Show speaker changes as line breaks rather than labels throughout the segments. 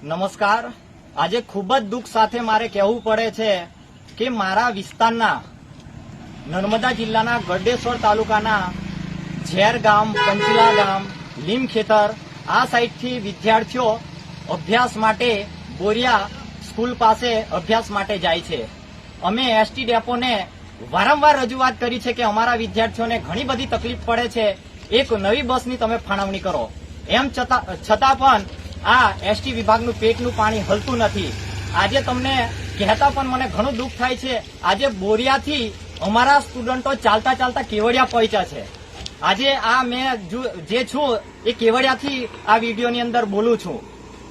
નમસ્કાર। આજે ખૂબ જ દુઃખ સાથે મારે કહેવું પડે છે કે મારા વિસ્તારના નર્મદા જિલ્લાના ગળદેશ્વર તાલુકાના ઝેર ગામ, પંચલા ગામ, લીમખેતર આ સાઈડથી વિદ્યાર્થીઓ અભ્યાસ માટે બોરિયા સ્કૂલ પાસે અભ્યાસ માટે જાય છે। અમે એસટી ડેપોને વારંવાર રજૂઆત કરી છે કે અમારા વિદ્યાર્થીઓને ઘણી બધી તકલીફ પડે છે, એક નવી બસની તમે ફાળવણી કરો। એમ છતાં પણ આ એસટી વિભાગનું પેટનું પાણી હલતું નથી। આજે તમને કહેતા પણ મને ઘણું દુઃખ થાય છે। આજે બોરિયાથી અમારા સ્ટુડન્ટો ચાલતા ચાલતા કેવડિયા પહોંચ્યા છે। આજે આ મેં જે છું એ કેવડિયાથી આ વિડીયોની અંદર બોલું છું।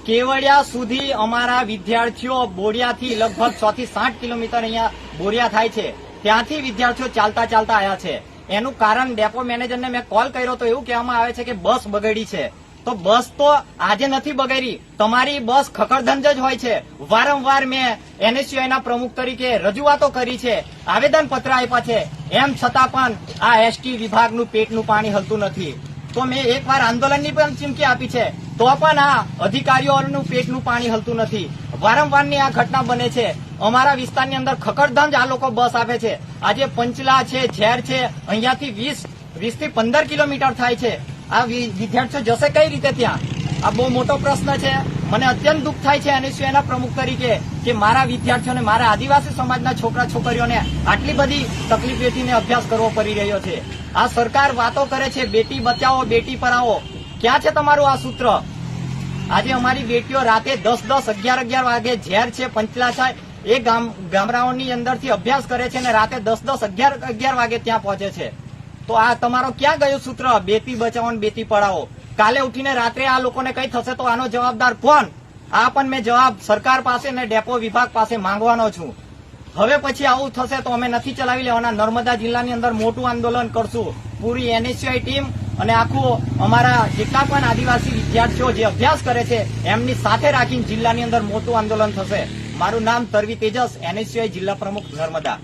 કેવડિયા સુધી અમારા વિદ્યાર્થીઓ બોરિયાથી લગભગ 6 થી 7 કિલોમીટર અહીંયા બોરિયા થાય છે, ત્યાંથી વિદ્યાર્થીઓ ચાલતા ચાલતા આવ્યા છે। એનું કારણ ડેપો મેનેજરને મેં કોલ કર્યો તો એવું કહેવામાં આવે છે કે બસ બગડી છે। તો બસ તો આજે નથી બગડી, તમારી બસ ખખડધંજ જ હોય છે। વારંવાર મેં NSUI ના પ્રમુખ તરીકે રજૂઆતો કરી છે, આવેદન પત્ર આપ્યા છે, એમ છતાં પણ આ એસટી વિભાગનું પેટનું પાણી હલતું નથી। તો મેં એકવાર આંદોલનની પણ ચીમકી આપી છે, તો પણ આ અધિકારીઓનું પેટનું પાણી હલતું નથી। વારંવારની આ ઘટના બને છે। અમારા વિસ્તારની અંદર ખખડધંજ આ લોકો બસ આપે છે। આજે પંચલા છે, ઝેર છે, અહીંયાથી 20 થી 15 કિલોમીટર થાય છે। આ વિદ્યાર્થીઓ જશે કઈ રીતે ત્યાં? આ બહુ મોટો પ્રશ્ન છે। મને અત્યંત દુઃખ થાય છે NSUI ના પ્રમુખ તરીકે કે મારા વિદ્યાર્થીઓને, મારા આદિવાસી સમાજના છોકરા છોકરીઓને આટલી બધી તકલીફ વેઠીને અભ્યાસ કરવો પડી રહ્યો છે। આ સરકાર વાતો કરે છે બેટી બચાવો, બેટી પઢાઓ, ક્યાં છે તમારું આ સૂત્ર? આજે અમારી બેટીઓ રાતે 10-10, 11-11 વાગે ઝેર છે, પંચલા છે એ ગામડાઓની અંદરથી અભ્યાસ કરે છે અને રાતે 10-10, 11-11 વાગે ત્યાં પહોંચે છે। તો આ તમારો ક્યાં ગયું સૂત્ર બેટી બચાવો અને બેટી પઢાઓ? કાલે ઉઠીને રાત્રે આ લોકોને કઈ થશે તો આનો જવાબદાર કોણ? આ પણ મેં જવાબ સરકાર પાસે અને ડેપો વિભાગ પાસે માંગવાનો છું। હવે પછી આવું થશે તો અમે નથી ચલાવી લેવાના। નર્મદા જિલ્લાની અંદર મોટું આંદોલન કરશું। પૂરી NSUI ટીમ અને આખું અમારા જેટલા પણ આદિવાસી વિદ્યાર્થીઓ જે અભ્યાસ કરે છે એમની સાથે રાખીને જિલ્લાની અંદર મોટું આંદોલન થશે। મારું નામ તરવી તેજસ, NSUI જિલ્લા પ્રમુખ નર્મદા।